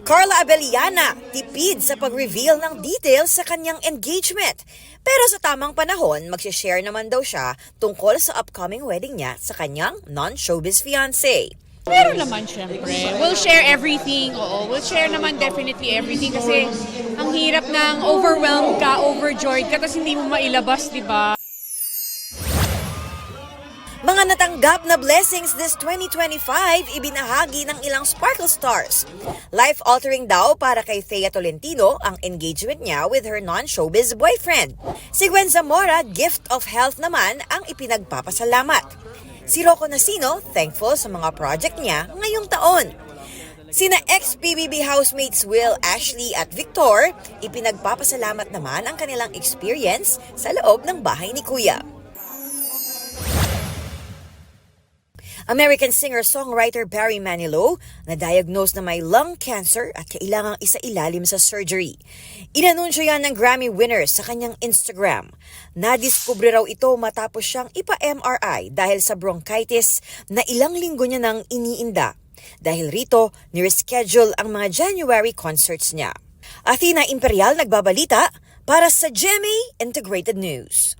Carla Abellana, tipid sa pag-reveal ng details sa kanyang engagement. Pero sa tamang panahon, mag-share naman daw siya tungkol sa upcoming wedding niya sa kanyang non-showbiz fiancé. Meron naman syempre. We'll share everything. Oo, we'll share naman definitely everything kasi ang hirap ng overwhelmed ka, overjoyed ka, tapos hindi mo mailabas, di ba? Mga natanggap na blessings this 2025 ibinahagi ng ilang Sparkle Stars. Life-altering daw para kay Thea Tolentino ang engagement niya with her non-showbiz boyfriend. Si Gwen Zamora, gift of health naman ang ipinagpapasalamat. Si Rocco Nasino, thankful sa mga project niya ngayong taon. Sina ex-PBB housemates Will, Ashley at Victor, ipinagpapasalamat naman ang kanilang experience sa loob ng bahay ni Kuya. American singer-songwriter Barry Manilow na-diagnose na may lung cancer at kailangang isailalim sa surgery. Inanunsyo yan ng Grammy winner sa kanyang Instagram. Nadiskubre raw ito matapos siyang ipa-MRI dahil sa bronchitis na ilang linggo niya nang iniinda. Dahil rito, nireschedule ang mga January concerts niya. Athena Imperial nagbabalita para sa GMA Integrated News.